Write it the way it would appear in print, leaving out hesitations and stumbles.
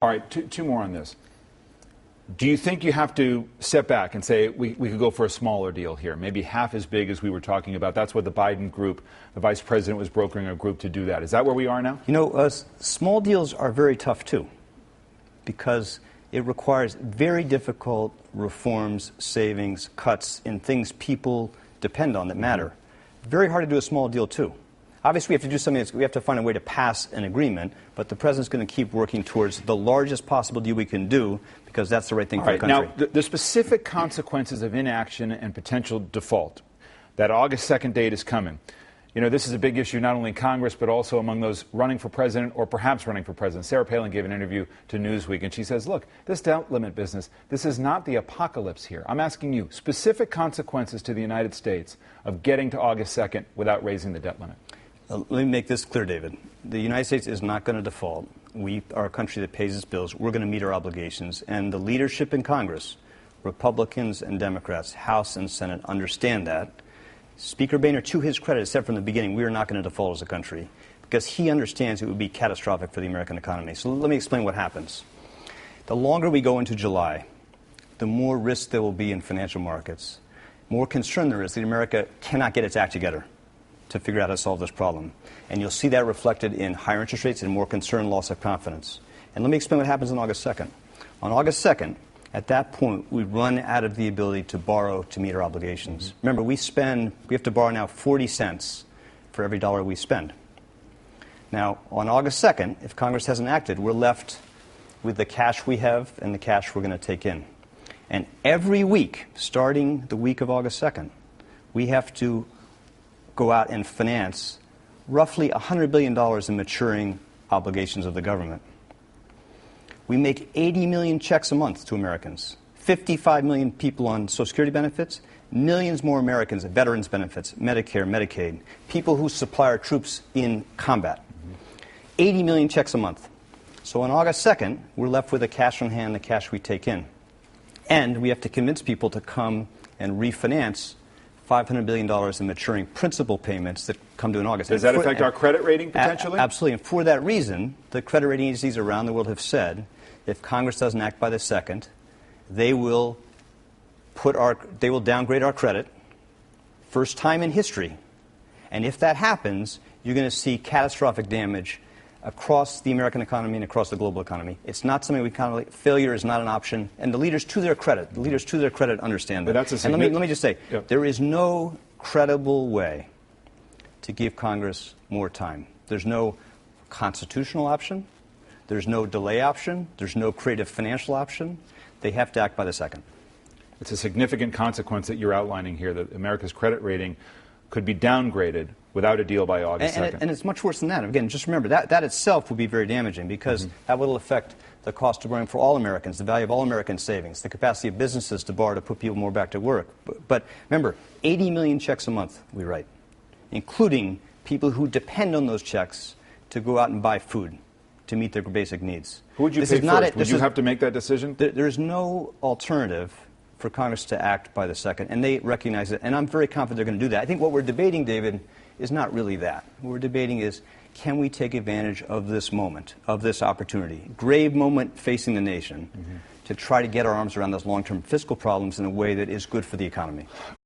All right, two more on this. Do you think you have to step back and say we could go for a smaller deal here, maybe half as big as we were talking about? That's what the Biden group, the vice president was brokering a group to do that. Is that where we are now? You know, small deals are very tough, too, because it requires very difficult reforms, savings, cuts in things people depend on that matter. Very hard to do a small deal, too. Obviously, we have to do something. We have to find a way to pass an agreement, but the president's going to keep working towards the largest possible deal we can do because that's the right thing for the country. Now, the specific consequences of inaction and potential default, that August 2nd date is coming. You know, this is a big issue not only in Congress, but also among those running for president or perhaps running for president. Sarah Palin gave an interview to Newsweek, and she says, look, this debt limit business, this is not the apocalypse here. I'm asking you, specific consequences to the United States of getting to August 2nd without raising the debt limit. Let me make this clear, David. The United States is not going to default. We are a country that pays its bills. We're going to meet our obligations. And the leadership in Congress, Republicans and Democrats, House and Senate, understand that. Speaker Boehner, to his credit, said from the beginning, we are not going to default as a country because he understands it would be catastrophic for the American economy. So let me explain what happens. The longer we go into July, the more risk there will be in financial markets, more concern there is that America cannot get its act together to figure out how to solve this problem. And you'll see that reflected in higher interest rates and more concern, loss of confidence. And let me explain what happens on August 2nd. On August 2nd, at that point, we run out of the ability to borrow to meet our obligations. Remember, we have to borrow now 40 cents for every dollar we spend. Now, on August 2nd, if Congress hasn't acted, we're left with the cash we have and the cash we're going to take in. And every week, starting the week of August 2nd, we have to go out and finance roughly $100 billion in maturing obligations of the government. We make 80 million checks a month to Americans, 55 million people on Social Security benefits, millions more Americans at veterans benefits, Medicare, Medicaid, people who supply our troops in combat. 80 million checks a month. So on August 2nd, we're left with the cash on hand, the cash we take in. And we have to convince people to come and refinance $500 billion in maturing principal payments that come due in August. Does that affect our credit rating potentially? Absolutely. And for that reason, the credit rating agencies around the world have said if Congress doesn't act by the 2nd, they will downgrade our credit, first time in history. And if that happens, you're going to see catastrophic damage across the American economy and across the global economy. It's not something failure is not an option. And the leaders, to their credit, understand that. And let me just say, there is no credible way to give Congress more time. There's no constitutional option. There's no delay option. There's no creative financial option. They have to act by the 2nd. It's a significant consequence that you're outlining here, that America's credit rating could be downgraded without a deal by August 2nd. And it's much worse than that. Again, just remember, that itself would be very damaging because that will affect the cost of borrowing for all Americans, the value of all American savings, the capacity of businesses to borrow to put people more back to work. But remember, 80 million checks a month we write, including people who depend on those checks to go out and buy food to meet their basic needs. Who would you pay first? Would you have to make that decision? There is no alternative for Congress to act by the 2nd, and they recognize it, and I'm very confident they're going to do that. I think what we're debating, David, is not really that. What we're debating is, can we take advantage of this moment, of this opportunity, grave moment facing the nation, to try to get our arms around those long-term fiscal problems in a way that is good for the economy?